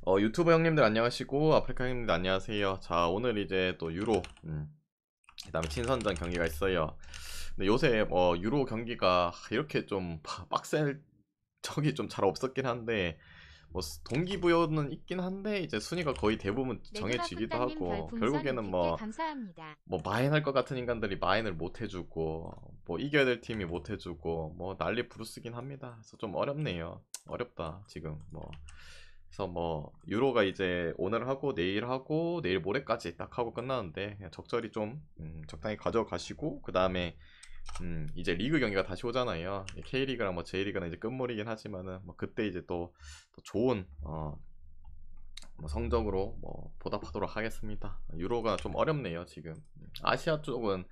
유튜버 형님들 안녕하시고 아프리카 형님들 안녕하세요. 자, 오늘 이제 또 유로 그다음에 친선전 경기가 있어요. 근데 요새 유로 경기가 이렇게 좀 빡셀 적이 좀 잘 없었긴 한데 동기부여는 있긴 한데 이제 순위가 거의 대부분 정해지기도 레그라쿤따님 하고 별풍선 결국에는 50개 감사합니다. 마인할 것 같은 인간들이 마인을 못 해주고 이겨야 될 팀이 못 해주고 난리 부르스긴 합니다. 그래서 좀 어렵네요. 어렵다 지금 그래서 유로가 이제 오늘 하고 내일 하고 내일 모레까지 딱 하고 끝나는데 그냥 적절히 좀 적당히 가져가시고 그 다음에 이제 리그 경기가 다시 오잖아요. K리그랑 J리그는 이제 끝물이긴 하지만은 그때 이제 또 좋은 성적으로 보답하도록 하겠습니다. 유로가 좀 어렵네요 지금. 아시아 쪽은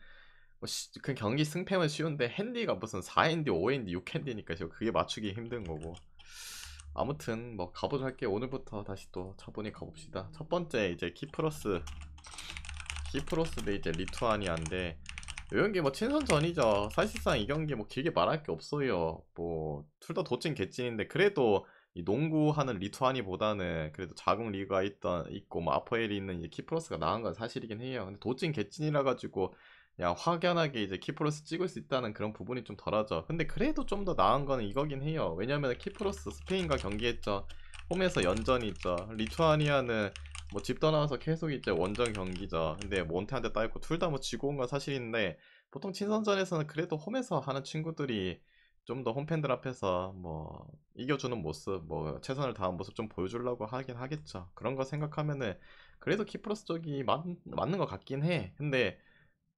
그 경기 승패는 쉬운데 핸디가 무슨 4핸디, 5핸디, 6핸디니까 지금 그게 맞추기 힘든 거고. 아무튼 가보자 할게요. 오늘부터 다시 또 차분히 가봅시다. 첫 번째 이제 키프로스 대 이제 리투아니아인데 이 경기 친선전이죠. 사실상 이 경기 길게 말할 게 없어요. 둘 다 도찐 개찐인데 그래도 이 농구하는 리투아니보다는 그래도 자국 리그가 있고 아포엘이 있는 이 키프로스가 나은 건 사실이긴 해요. 근데 도찐 개찐이라 가지고 그냥 확연하게 이제 키프로스 찍을 수 있다는 그런 부분이 좀 덜하죠. 근데 그래도 좀 더 나은 거는 이거긴 해요. 왜냐면 키프로스 스페인과 경기했죠. 홈에서 연전이 있죠. 리투아니아는 집 떠나서 계속 이제 원정 경기죠. 근데 몬테한테 따있고 둘 다 지고 온 건 사실인데 보통 친선전에서는 그래도 홈에서 하는 친구들이 좀 더 홈팬들 앞에서 이겨주는 모습, 최선을 다한 모습 좀 보여주려고 하긴 하겠죠. 그런 거 생각하면은 그래도 키프로스 쪽이 맞는 것 같긴 해. 근데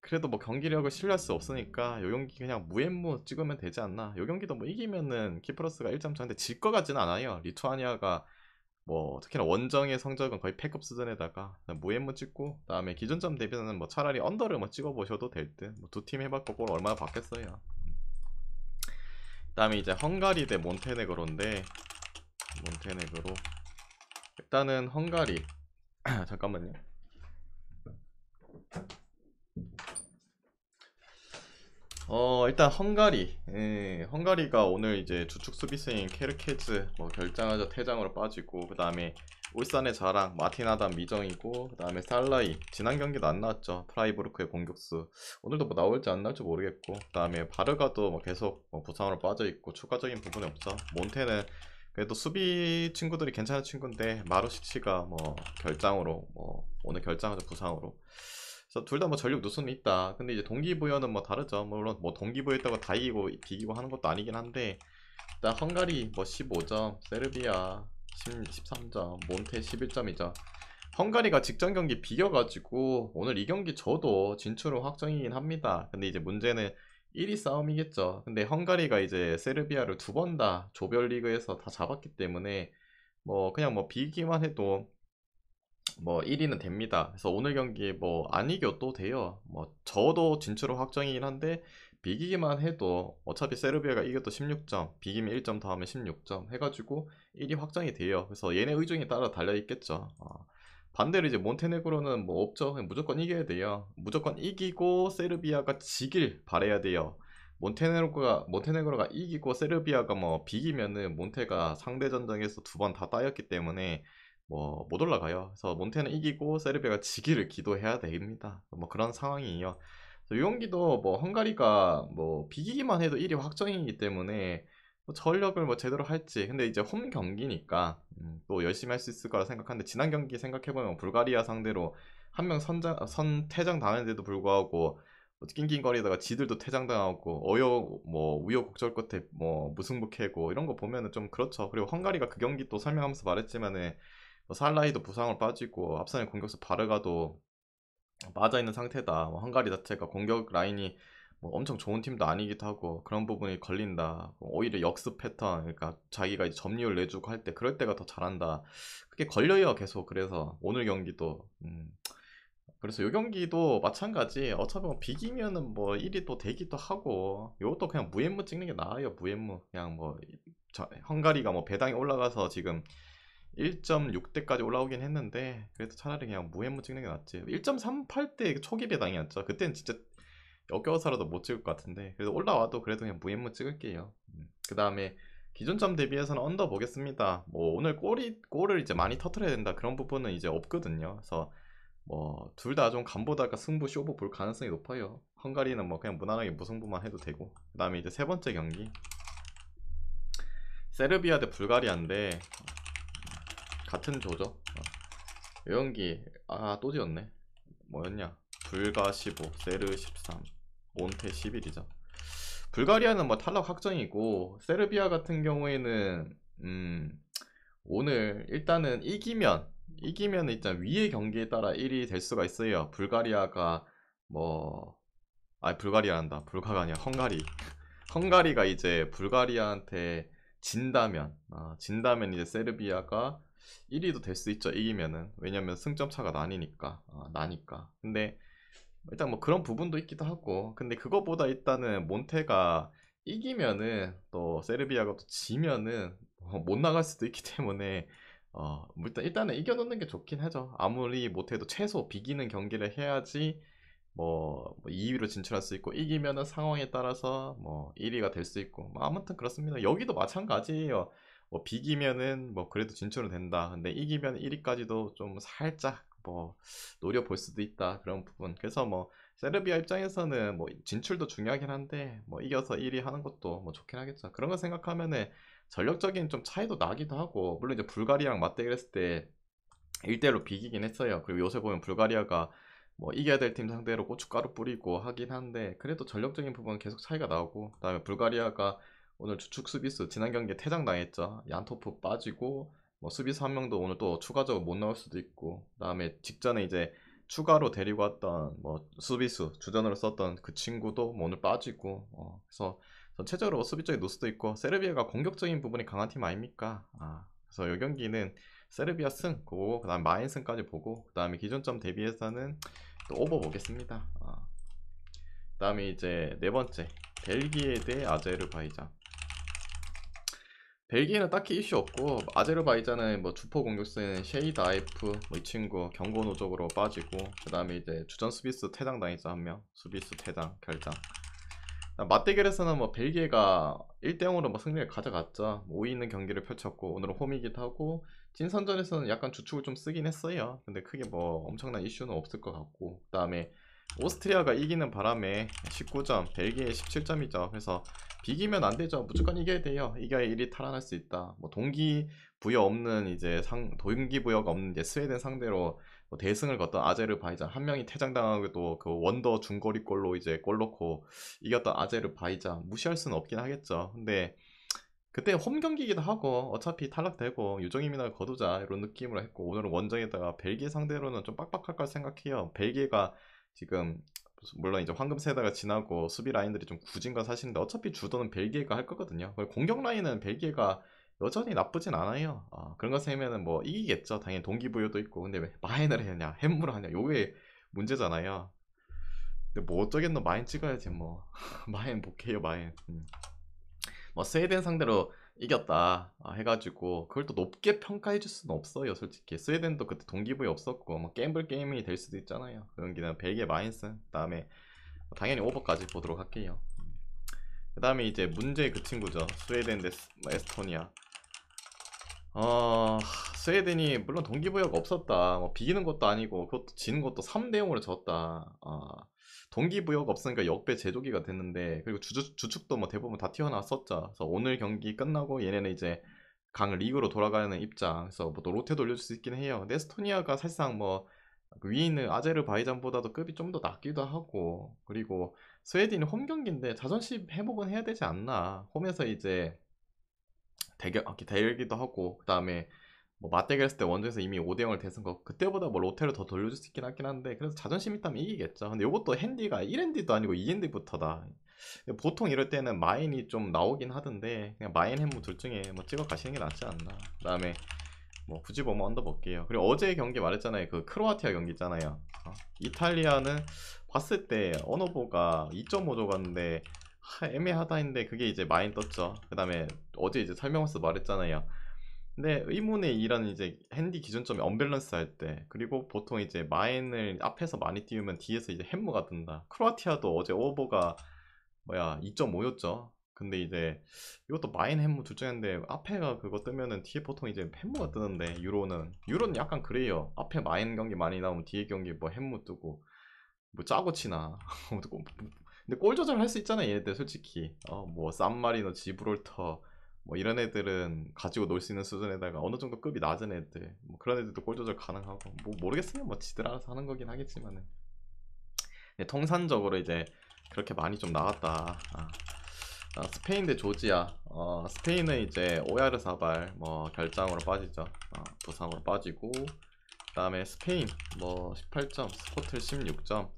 그래도 경기력을 신뢰할 수 없으니까 요 경기 그냥 무앤무 찍으면 되지 않나. 요 경기도 이기면은 키프로스가 1점 차인데 질 것 같지는 않아요. 리투아니아가 특히나 원정의 성적은 거의 패급 수준에다가 무앤무 찍고 그다음에 기준점 대비는 차라리 언더를 찍어보셔도 될 듯. 두 팀 해봤고 골 얼마나 받겠어요. 그다음에 이제 헝가리 대 몬테네그로인데 몬테네그로 일단은 헝가리 잠깐만요. 일단 헝가리가 오늘 이제 주축 수비수인 케르케즈 결장하자 퇴장으로 빠지고 그 다음에 울산의 자랑 마틴 아담 미정이고 그 다음에 살라이 지난 경기도 안 나왔죠. 프라이부르크의 공격수 오늘도 나올지 안 나올지 모르겠고 그 다음에 바르가도 계속 부상으로 빠져있고 추가적인 부분이 없죠. 몬테는 그래도 수비 친구들이 괜찮은 친구인데 마루시치가 결장으로 오늘 결장하자 부상으로 그래서 둘 다 전력 누수는 있다. 근데 이제 동기부여는 다르죠. 물론 동기부여했다고 다 이기고 비기고 하는 것도 아니긴 한데 일단 헝가리 15점, 세르비아 13점, 몬테 11점이죠. 헝가리가 직전 경기 비겨가지고 오늘 이 경기 져도 진출은 확정이긴 합니다. 근데 이제 문제는 1위 싸움이겠죠. 근데 헝가리가 이제 세르비아를 두 번 다 조별리그에서 다 잡았기 때문에 그냥 비기만 해도 1위는 됩니다. 그래서 오늘 경기 안 이겨도 돼요. 저도 진출은 확정이긴 한데 비기기만 해도 어차피 세르비아가 이겨도 16점, 비기면 1점 더하면 16점 해가지고 1위 확정이 돼요. 그래서 얘네 의중에 따라 달려 있겠죠. 반대로 이제 몬테네그로는 없죠. 그냥 무조건 이겨야 돼요. 무조건 이기고 세르비아가 지길 바래야 돼요. 몬테네그로가 이기고 세르비아가 비기면은 몬테가 상대 전적에서 두 번 다 따였기 때문에 못 올라가요. 그래서 몬테는 이기고 세르비아가 지기를 기도해야 됩니다. 그런 상황이에요. 이 경기도 헝가리가 비기기만 해도 1위 확정이기 때문에 전력을 제대로 할지 근데 이제 홈 경기니까 또 열심히 할 수 있을 거라 생각하는데 지난 경기 생각해보면 불가리아 상대로 한 명 퇴장 당했는데도 불구하고 낑낑거리다가 지들도 퇴장당하고 우여곡절 끝에 무승부 캐고 이런 거 보면은 좀 그렇죠. 그리고 헝가리가 그 경기 또 설명하면서 말했지만은 살라이도 부상을 빠지고 앞선의 공격수 바르가도 빠져있는 상태다. 헝가리 자체가 공격 라인이 엄청 좋은 팀도 아니기도 하고 그런 부분이 걸린다. 오히려 역습 패턴, 그러니까 자기가 이제 점유율 내주고 할 때 그럴 때가 더 잘한다. 그게 걸려요 계속. 그래서 오늘 경기도 그래서 요 경기도 마찬가지. 어차피 비기면은 1위 또 되기도 하고 요것도 그냥 무앤무 찍는 게 나아요. 무앤무 그냥 헝가리가 배당에 올라가서 지금 1.6대까지 올라오긴 했는데 그래도 차라리 그냥 무앤무 찍는 게 낫지. 1.38대 초기 배당이었죠. 그때는 진짜 역겨워서라도 못 찍을 것 같은데 그래도 올라와도 그래도 그냥 무앤무 찍을게요. 그 다음에 기존점 대비해서는 언더 보겠습니다. 뭐 오늘 골을 이제 많이 터트려야 된다 그런 부분은 이제 없거든요. 그래서 뭐 둘 다 좀 간보다가 승부 쇼부 볼 가능성이 높아요. 헝가리는 뭐 그냥 무난하게 무승부만 해도 되고. 그다음에 이제 세 번째 경기 세르비아 대 불가리아인데 같은 조죠. 이 경기 또 지었네. 뭐였냐? 불가 15, 세르 13, 몬테 11이죠. 불가리아는 뭐 탈락 확정이고 세르비아 같은 경우에는 오늘 일단은 이기면 일단 위의 경기에 따라 1위 될 수가 있어요. 불가리아가 뭐 불가리아란다. 불가가 아니라 헝가리. 헝가리가 이제 불가리아한테 진다면 이제 세르비아가 1위도 될 수 있죠. 이기면은. 왜냐면 승점 차가 나니까. 근데 일단 뭐 그런 부분도 있기도 하고. 근데 그거보다 일단은 몬테가 이기면은 또 세르비아가 또 지면은 못 나갈 수도 있기 때문에 일단은 이겨놓는 게 좋긴 하죠. 아무리 못해도 최소 비기는 경기를 해야지 뭐 2위로 진출할 수 있고 이기면은 상황에 따라서 뭐 1위가 될 수 있고 뭐 아무튼 그렇습니다. 여기도 마찬가지예요. 뭐 비기면은 뭐 그래도 진출은 된다. 근데 이기면 1위까지도 좀 살짝 뭐 노려볼 수도 있다 그런 부분. 그래서 뭐 세르비아 입장에서는 뭐 진출도 중요하긴 한데 뭐 이겨서 1위 하는 것도 뭐 좋긴 하겠죠. 그런 거 생각하면은 전력적인 좀 차이도 나기도 하고 물론 이제 불가리아랑 맞대결했을 때 1대1로 비기긴 했어요. 그리고 요새 보면 불가리아가 뭐 이겨야 될 팀 상대로 고춧가루 뿌리고 하긴 한데 그래도 전력적인 부분은 계속 차이가 나고 그다음에 불가리아가 오늘 주축 수비수 지난 경기에 퇴장당했죠. 얀토프 빠지고 뭐 수비수 한 명도 오늘 또 추가적으로 못 나올 수도 있고 그다음에 직전에 이제 추가로 데리고 왔던 뭐 수비수 주전으로 썼던 그 친구도 뭐 오늘 빠지고 그래서 전체적으로 수비적인 노스도 있고 세르비아가 공격적인 부분이 강한 팀 아닙니까? 그래서 이 경기는 세르비아 승 보고 그다음 마인 승까지 보고 그다음에 기존점 대비해서는 또 오버 보겠습니다. 그다음에 이제 네 번째 벨기에 대 아제르바이잔. 벨기에는 딱히 이슈 없고 아제르바이잔은 뭐 주포 공격수는 셰이드 아이프 뭐 이 친구 경고 누적으로 빠지고 그다음에 이제 주전 수비수 퇴장 당했죠. 한 명 수비수 퇴장 결장. 맞대결에서는 뭐 벨기에가 1대0으로 뭐 승리를 가져갔죠. 5위 있는 경기를 펼쳤고 오늘은 홈이기도 하고 친선전에서는 약간 주축을 좀 쓰긴 했어요. 근데 크게 뭐 엄청난 이슈는 없을 것 같고 그다음에 오스트리아가 이기는 바람에 19점, 벨기에 17점이죠. 그래서 비기면 안 되죠. 무조건 이겨야 돼요. 이겨야 1위 탈환할 수 있다. 뭐 동기부여 없는 이제 동기부여가 없는 이제 스웨덴 상대로 뭐 대승을 거던 아제르바이잔 한 명이 퇴장당하고도 그 원더 중거리 골로 이제 골 넣고 이겼던 아제르바이잔 무시할 수는 없긴 하겠죠. 근데 그때 홈 경기이기도 하고 어차피 탈락되고 유종임이나 거두자 이런 느낌으로 했고 오늘은 원정에다가 벨기에 상대로는 좀 빡빡할 걸 생각해요. 벨기에가 지금 물론 이제 황금 세대가 지나고 수비 라인들이 좀 굳은 건 사실인데 어차피 주도는 벨기에가 할 거거든요. 그리고 공격 라인은 벨기에가 여전히 나쁘진 않아요. 그런 거 세면은 뭐 이기겠죠. 당연히 동기부여도 있고 근데 왜 마인을 해야 햄무를 하냐 요게 문제잖아요. 근데 뭐 어쩌겠노 마인 찍어야지 뭐 마인 못해요 마인. 뭐 스웨덴 상대로 이겼다 해가지고 그걸 또 높게 평가해 줄 수는 없어요. 솔직히 스웨덴도 그때 동기부여 없었고 뭐 게임블 게임이 될 수도 있잖아요. 그 경기는 벨기에 마인스 그다음에 당연히 오버까지 보도록 할게요. 그 다음에 이제 문제 그 친구죠. 스웨덴 대 에스토니아. 스웨덴이 물론 동기부여가 없었다. 뭐 비기는 것도 아니고 그것도 지는 것도 3대0으로 졌다. 동기부여가 없으니까 역배 제조기가 됐는데 그리고 주축도 뭐 대부분 다 튀어나왔었죠. 그래서 오늘 경기 끝나고 얘네는 이제 강 리그로 돌아가는 입장. 그래서 뭐 또 로테 돌려줄 수 있긴 해요. 근데 에스토니아가 사실상 뭐 위에 있는 아제르바이잔보다도 급이 좀 더 낮기도 하고 그리고 스웨덴이 홈 경기인데 자존심 회복은 해야 되지 않나. 홈에서 이제 대결기도 하고 그 다음에 뭐 맞대결 했을 때 원정에서 이미 5대0을 대승 거 그때보다 뭐 로테를 더 돌려줄 수 있긴 하긴 한데 그래서 자존심 있다면 이기겠죠. 근데 이것도 핸디가 1핸디도 아니고 2핸디부터다. 보통 이럴 때는 마인이 좀 나오긴 하던데 그냥 마인 햄무 둘 중에 뭐 찍어 가시는 게 낫지 않나. 그 다음에 뭐 굳이 보면 언더 볼게요. 그리고 어제 경기 말했잖아요. 그 크로아티아 경기 있잖아요. 이탈리아는 봤을 때 언어보가 2.5 줘갔는데 애매하다 했는데 그게 이제 마인 떴죠. 그 다음에 어제 이제 설명서 말했잖아요. 근데 의문의 이라는 이제 핸디 기준점이 언밸런스 할 때 그리고 보통 이제 마인을 앞에서 많이 띄우면 뒤에서 이제 햄무가 뜬다. 크로아티아도 어제 오버가 2.5였죠. 근데 이제 이것도 마인 햄무 둘 중에 인데 앞에가 그거 뜨면은 뒤에 보통 이제 햄무가 뜨는데 유로는 약간 그래요. 앞에 마인 경기 많이 나오면 뒤에 경기 뭐 햄무 뜨고 뭐 짜고 치나. 근데 골 조절할 수 있잖아 얘네들 솔직히. 뭐 산마리노 지브롤터 뭐 이런 애들은 가지고 놀 수 있는 수준에다가 어느 정도 급이 낮은 애들 뭐 그런 애들도 골 조절 가능하고 뭐 모르겠으면 뭐 지들 알아서 하는 거긴 하겠지만은 통산적으로 이제 그렇게 많이 좀 나왔다. 스페인 대 조지아. 스페인은 이제 오야르사발 뭐 결장으로 빠지죠. 부상으로 빠지고 그다음에 스페인 뭐 18점, 스코틀 16점.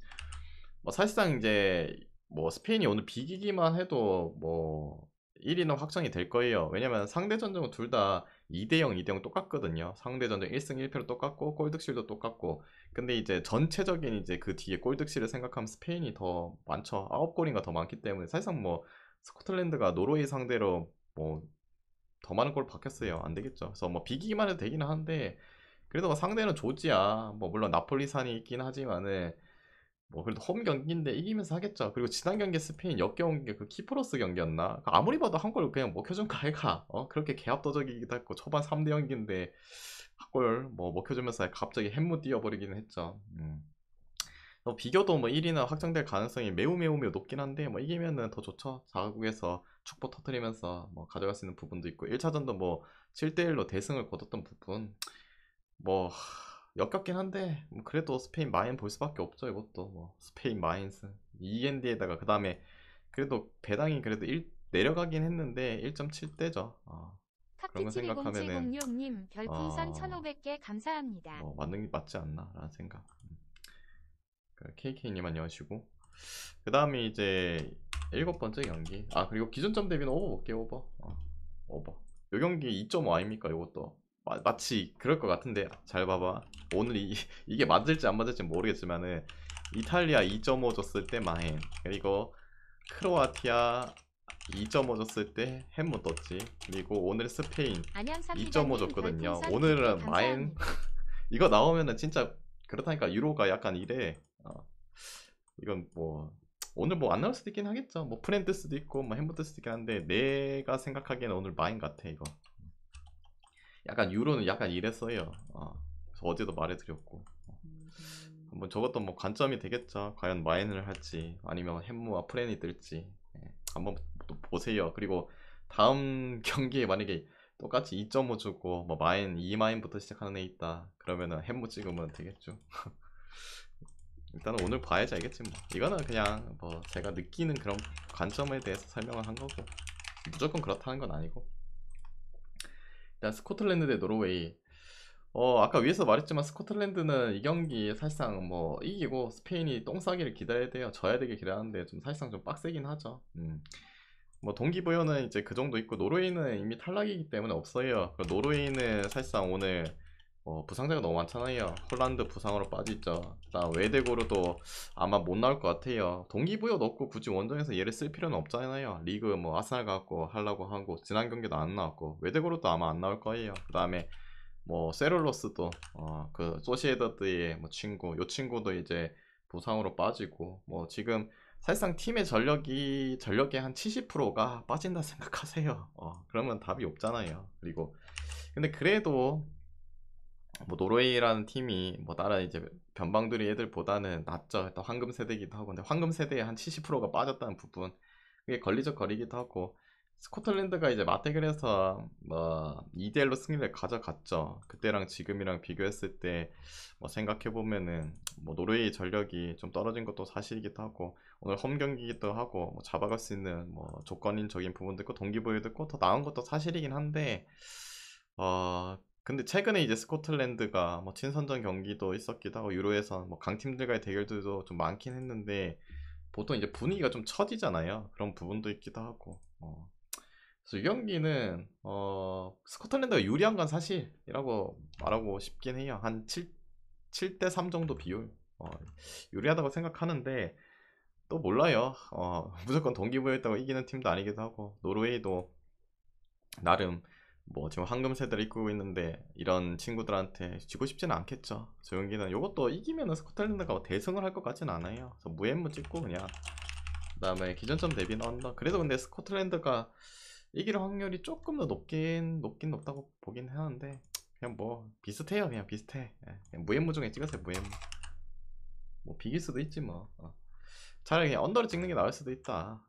뭐 사실상 이제 뭐 스페인이 오늘 비기기만 해도 뭐 1위는 확정이 될 거예요. 왜냐면 상대 전적은 둘 다 2대0, 2대0 똑같거든요. 상대 전적 1승 1패로 똑같고 골득실도 똑같고. 근데 이제 전체적인 이제 그 뒤에 골득실을 생각하면 스페인이 더 많죠. 9골인가 더 많기 때문에 사실상 뭐 스코틀랜드가 노르웨이 상대로 뭐 더 많은 골 박혔어요. 안 되겠죠. 그래서 뭐 비기기만 해도 되기는 한데 그래도 뭐 상대는 조지아. 뭐 물론 나폴리산이 있긴 하지만은 뭐 그래도 홈 경기인데 이기면서 하겠죠. 그리고 지난 경기 스페인 역겨운 게 그 키프로스 경기였나? 아무리 봐도 한 골 그냥 먹혀준 거 아이가? 그렇게 개압도적이기도 했고 초반 3대 0인데 한 골 뭐 먹혀주면서 갑자기 햄무 뛰어버리기는 했죠. 비교도 뭐 1위는 확정될 가능성이 매우 매우 매우 높긴 한데 뭐 이기면은 더 좋죠. 4강국에서 축포 터트리면서 뭐 가져갈 수 있는 부분도 있고 1차전도 뭐 7대1로 대승을 거뒀던 부분 뭐 역겹긴 한데 뭐 그래도 스페인 마인 볼 수밖에 없죠. 이것도 뭐 스페인 마인스 END에다가 그 다음에 그래도 배당이 그래도 내려가긴 했는데 1.7대죠. 그런 거 생각하면은 070706님 별풍선 1500개 감사합니다. 뭐 맞지 않나 라는 생각. KK님 안녕하시고 그 다음에 이제 7번째 경기 그리고 기준점 대비는 오버 볼게요. 오버 요 경기 2.5 아닙니까? 이것도 마치 그럴 것 같은데 잘 봐봐. 오늘 이게 맞을지 안 맞을지 모르겠지만은 이탈리아 2.5 줬을 때 마인 그리고 크로아티아 2.5 줬을 때 햄무 떴지. 그리고 오늘 스페인 2.5 줬거든요. 오늘은 마인 이거 나오면은 진짜 그렇다니까 유로가 약간 이래. 이건 뭐 오늘 뭐 안 나올 수도 있긴 하겠죠. 뭐 프렌드 수도 있고 뭐 햄버터 수도 있긴 한데 내가 생각하기에는 오늘 마인 같아 이거. 약간 유로는 약간 이랬어요. 그래서 어제도 말해드렸고 한번 저것도 뭐 관점이 되겠죠. 과연 마인을 할지 아니면 햄무와 프렌이 뜰지 한번 또 보세요. 그리고 다음 경기에 만약에 똑같이 2.5 주고 뭐 마인 2마인부터 시작하는 애 있다 그러면은 햄무 찍으면 되겠죠. 일단은 오늘 봐야지 알겠지 뭐. 이거는 그냥 뭐 제가 느끼는 그런 관점에 대해서 설명을 한 거고 무조건 그렇다는 건 아니고. 일단 스코틀랜드 대 노르웨이. 아까 위에서 말했지만 스코틀랜드는 이 경기 사실상 뭐 이기고 스페인이 똥 싸기를 기다려야 돼요. 져야 되게 기다렸는데 좀 사실상 좀 빡세긴 하죠. 뭐 동기부여는 이제 그 정도 있고 노르웨이는 이미 탈락이기 때문에 없어요. 노르웨이는 사실상 오늘 부상자가 너무 많잖아요. 홀란드 부상으로 빠지죠. 그다음 웨데고르도 아마 못 나올 것 같아요. 동기부여도 없고 굳이 원정에서 얘를 쓸 필요는 없잖아요. 리그 뭐 아스날 갖고 하려고 하고 지난 경기도 안 나왔고 웨데고르도 아마 안 나올 거예요. 그 다음에 뭐 세룰로스도 그 소시에다드의 뭐 친구 요 친구도 이제 부상으로 빠지고 뭐 지금 사실상 팀의 전력의 한 70%가 빠진다 생각하세요. 그러면 답이 없잖아요. 그리고 근데 그래도 뭐 노르웨이라는 팀이 뭐 다른 이제 변방들이 애들보다는 낫죠. 일단 황금 세대이기도 하고 근데 황금 세대에 한 70%가 빠졌다는 부분 그게 걸리적거리기도 하고 스코틀랜드가 이제 맞대결에서 뭐 2대1로 승리를 가져갔죠. 그때랑 지금이랑 비교했을 때 뭐 생각해보면은 뭐 노르웨이 전력이 좀 떨어진 것도 사실이기도 하고 오늘 홈 경기이기도 하고 뭐 잡아갈 수 있는 뭐 조건인적인 부분도 있고 동기부여도 있고 더 나은 것도 사실이긴 한데 근데 최근에 이제 스코틀랜드가 뭐 친선전 경기도 있었기도 하고 유로에서 뭐 강팀들과의 대결들도 좀 많긴 했는데 보통 이제 분위기가 좀 처지잖아요. 그런 부분도 있기도 하고 그래서 이 경기는 스코틀랜드가 유리한 건 사실이라고 말하고 싶긴 해요. 한 7대 3 정도 비율 유리하다고 생각하는데 또 몰라요. 무조건 동기부여했다고 이기는 팀도 아니기도 하고 노르웨이도 나름 뭐 지금 황금 세대를 이끌고 있는데 이런 친구들한테 지고 싶지는 않겠죠. 저 경기는 이것도 이기면은 스코틀랜드가 뭐 대승을 할 것 같진 않아요. 그래서 무앤무 찍고 그냥 다음에 기존점 대비는 언더. 그래도 근데 스코틀랜드가 이길 확률이 조금 더 높긴 높다고 보긴 하는데 그냥 뭐 비슷해요. 그냥 비슷해. 예, 그냥 무앤무 중에 찍으세요. 무앤무. 뭐 비길 수도 있지 뭐. 차라리 그냥 언더를 찍는 게 나을 수도 있다.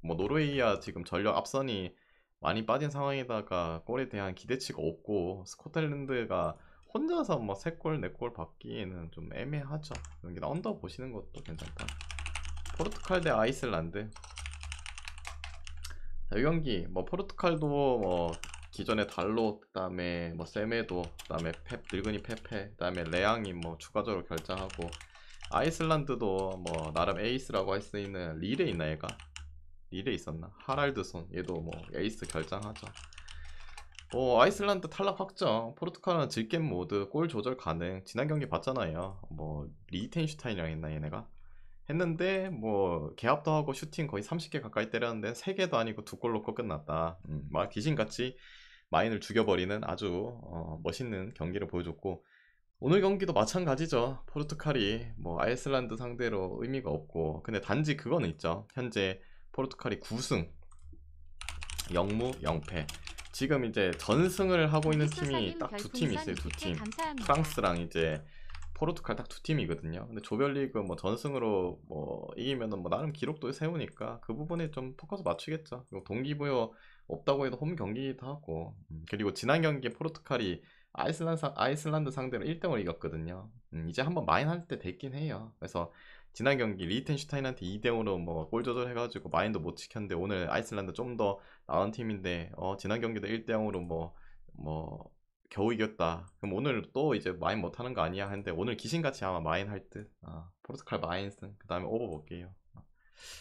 뭐 노르웨이야 지금 전력 앞선이 많이 빠진 상황에다가 골에 대한 기대치가 없고 스코틀랜드가 혼자서 뭐 3골 4골 받기에는 좀 애매하죠. 여기 언더 보시는 것도 괜찮다. 포르투갈 대 아이슬란드. 자, 이 경기 뭐 포르투갈도 뭐 기존의 달로, 그다음에 뭐 세메도, 그다음에 늙은이 페페, 그다음에 레앙이 뭐 추가적으로 결장하고, 아이슬란드도 뭐 나름 에이스라고 할 수 있는 릴에 있나 얘가? 릴에 있었나? 하랄드손 얘도 뭐 에이스 결장하죠. 아이슬란드 탈락 확정. 포르투갈은 질겜 모드, 골 조절 가능. 지난 경기 봤잖아요. 뭐 리텐슈타인이랑 했나 얘네가? 했는데 뭐 개합도 하고 슈팅 거의 30개 가까이 때렸는데 3개도 아니고 2골 넣고 끝났다. 막 귀신같이 마인을 죽여버리는 아주 멋있는 경기를 보여줬고, 오늘 경기도 마찬가지죠. 포르투갈이 뭐 아이슬란드 상대로 의미가 없고, 근데 단지 그거는 있죠. 현재 포르투갈이 9승 0무 0패. 지금 이제 전승을 하고 있는 팀이 딱 두 팀 있어요. 두 팀. 프랑스랑 이제 포르투갈 딱 두 팀이거든요. 근데 조별리그 뭐 전승으로 뭐 이기면은 뭐 나름 기록도 세우니까 그 부분에 좀 포커스 맞추겠죠. 그리고 동기부여 없다고 해도 홈 경기도 하고, 그리고 지난 경기에 포르투갈이 아이슬란드 상대로 1등을 이겼거든요. 이제 한번 마인 할 때 됐긴 해요. 그래서 지난 경기 리텐슈타인한테 2대0으로 뭐 골 조절해가지고 마인도 못 지켰는데, 오늘 아이슬란드 좀 더 나은 팀인데 지난 경기도 1대0으로 뭐 겨우 이겼다. 그럼 오늘 또 이제 마인 못하는 거 아니야 했는데, 오늘 귀신같이 아마 마인 할 듯. 포르투갈 마인승. 그 다음에 오버 볼게요.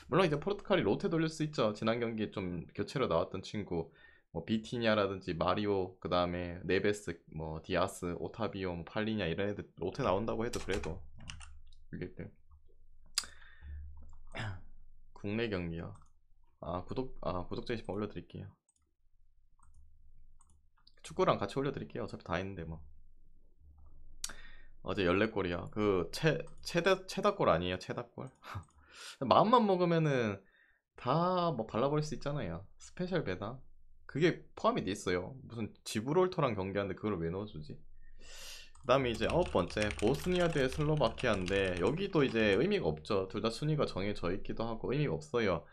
물론 이제 포르투갈이 로테 돌릴 수 있죠. 지난 경기에 좀 교체로 나왔던 친구 뭐 비티냐라든지 마리오, 그 다음에 네베스, 뭐 디아스, 오타비오, 뭐 팔리냐 이런 애들 로테 나온다고 해도 그래도 이길 때. 국내 경기요. 구독자 20번 올려드릴게요. 축구랑 같이 올려드릴게요. 어차피 다 했는데 뭐. 어제 14골이요. 그 최다골 아니에요? 최다골? 마음만 먹으면은 다 뭐 발라버릴 수 있잖아요. 스페셜 배당 그게 포함이 돼 있어요. 무슨 지브롤터랑 경기하는데 그걸 왜 넣어주지? 그 다음에 이제 9번째 보스니아 대 슬로바키아인데, 여기도 이제 의미가 없죠. 둘 다 순위가 정해져 있기도 하고 의미가 없어요.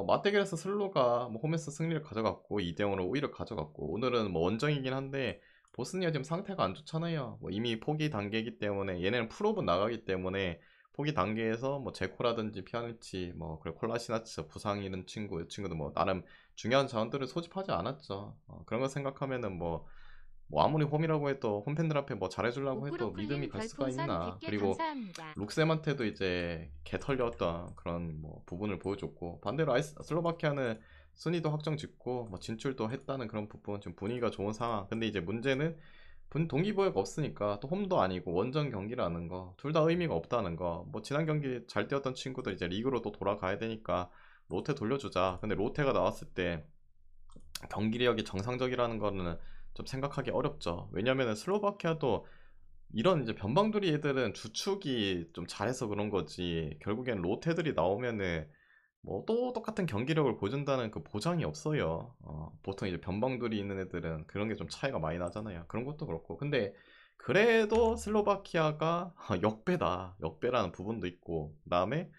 맞대결에서 슬로가 뭐 홈에서 승리를 가져갔고 2대0으로 우위를 가져갔고, 오늘은 뭐 원정이긴 한데 보스니아 지금 상태가 안 좋잖아요. 뭐 이미 포기 단계이기 때문에, 얘네는 풀업은 나가기 때문에 포기 단계에서 뭐 제코라든지 피아니치, 뭐 그리고 콜라시나치 부상 있는 친구, 이 친구도 뭐 나름 중요한 자원들을 소집하지 않았죠. 그런 거 생각하면은 뭐 아무리 홈이라고 해도 홈팬들 앞에 뭐 잘해주려고 해도 믿음이 갈 수가 있나. 그리고 감사합니다. 룩셈한테도 이제 개 털렸던 그런 뭐 부분을 보여줬고, 반대로 슬로바키아는 순위도 확정 짓고 뭐 진출도 했다는 그런 부분, 좀 분위기가 좋은 상황. 근데 이제 문제는 동기부여가 없으니까, 또 홈도 아니고 원정 경기라는 거 둘 다 의미가 없다는 거. 뭐 지난 경기 잘 뛰었던 친구들 이제 리그로 또 돌아가야 되니까 로테 돌려주자. 근데 로테가 나왔을 때 경기력이 정상적이라는 거는 좀 생각하기 어렵죠. 왜냐면은 슬로바키아도 이런 이제 변방두리 애들은 주축이 좀 잘해서 그런 거지, 결국엔 로테들이 나오면은 뭐 또 똑같은 경기력을 보여준다는 그 보장이 없어요. 보통 이제 변방두리 있는 애들은 그런 게 좀 차이가 많이 나잖아요. 그런 것도 그렇고. 근데 그래도 슬로바키아가 역배라는 부분도 있고, 그 다음에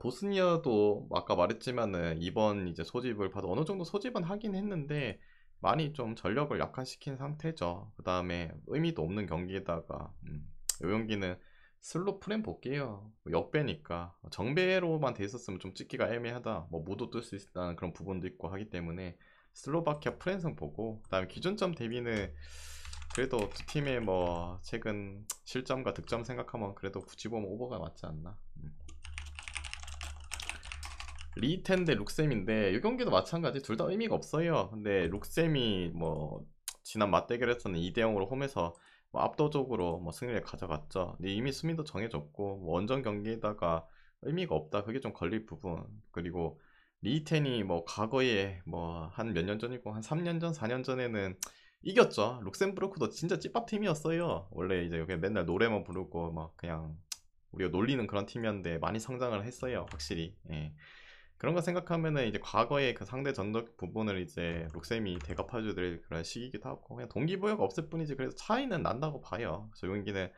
보스니아도 아까 말했지만은 이번 이제 소집을 봐도 어느 정도 소집은 하긴 했는데 많이 좀 전력을 약화시킨 상태죠. 그 다음에 의미도 없는 경기에다가 이 경기는 슬로 프렘 볼게요. 역배니까 정배로만 돼 있었으면 좀 찍기가 애매하다, 뭐 무도 뜰 수 있다는 그런 부분도 있고 하기 때문에 슬로바키아 프렌성 보고, 그 다음에 기준점 대비는 그래도 두 팀의 뭐 최근 실점과 득점 생각하면 그래도 굳이 보면 오버가 맞지 않나. 리텐 대 룩셈인데 이 경기도 마찬가지, 둘 다 의미가 없어요. 근데 룩셈이 뭐 지난 맞대결에서는 2대0으로 홈에서 뭐 압도적으로 뭐 승리를 가져갔죠. 근데 이미 수민도 정해졌고 뭐 원정 경기에다가 의미가 없다, 그게 좀 걸릴 부분. 그리고 리텐이 뭐 과거에 뭐 한 몇 년 전이고 한 3년 전 4년 전에는 이겼죠. 룩셈부르크도 진짜 찐밥팀이었어요. 원래 이제 그냥 맨날 노래만 부르고 막 그냥 우리가 놀리는 그런 팀이었는데 많이 성장을 했어요, 확실히. 예. 그런 거 생각하면은 이제 과거의 그 상대 전적 부분을 이제 룩셈이 대갚아주될 그런 시기이기도 하고 그냥 동기부여가 없을 뿐이지 그래서 차이는 난다고 봐요. 저 경기는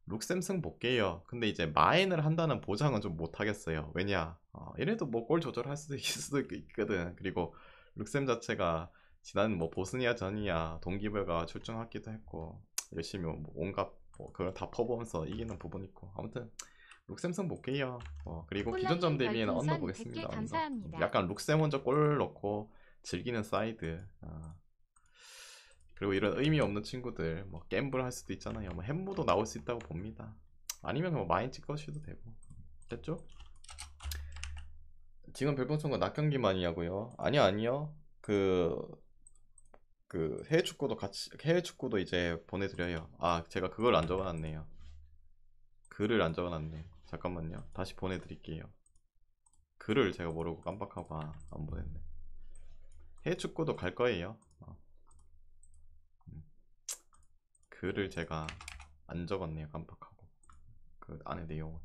룩셈승 볼게요. 근데 이제 마인을 한다는 보장은 좀 못하겠어요. 왜냐? 이래도 뭐 골 조절할 수도 있을 수도 있거든. 그리고 룩셈 자체가 지난 뭐 보스니아전이야 동기부여가 출중하기도 했고 열심히 뭐 온갖 뭐 그걸 다 퍼보면서 이기는 부분 있고 아무튼 룩셈승 볼게요. 그리고 기존점 콜라님 대비는 언더 별풍선 보겠습니다. 100개 언더. 감사합니다. 약간 룩셈 먼저 골 넣고 즐기는 사이드. 그리고 이런 의미 없는 친구들 뭐 갬블 할 수도 있잖아요. 뭐 햄무도 나올 수 있다고 봅니다. 아니면 뭐 마인 찍어주셔도 되고. 됐죠? 지금 별풍선거 낮 경기만이냐고요? 아니요. 그 해외 축구도 이제 보내드려요. 아 제가 그걸 안 적어놨네요. 글을 안 적어놨네. 잠깐만요. 다시 보내드릴게요. 글을 제가 모르고 깜빡하고 안 보냈네. 해외 축구도 갈 거예요. 글을 제가 안 적었네요. 깜빡하고 그 안에 내용은.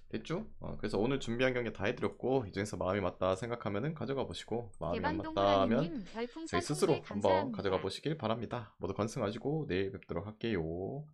됐죠? 그래서 오늘 준비한 경기 다 해드렸고 이 중에서 마음이 맞다 생각하면은 가져가 보시고 마음이 안 개방동 맞다면 호랑이님 저희 별풍선 스스로 1000개 한번 감사합니다. 가져가 보시길 바랍니다. 모두 건승하시고 내일 뵙도록 할게요.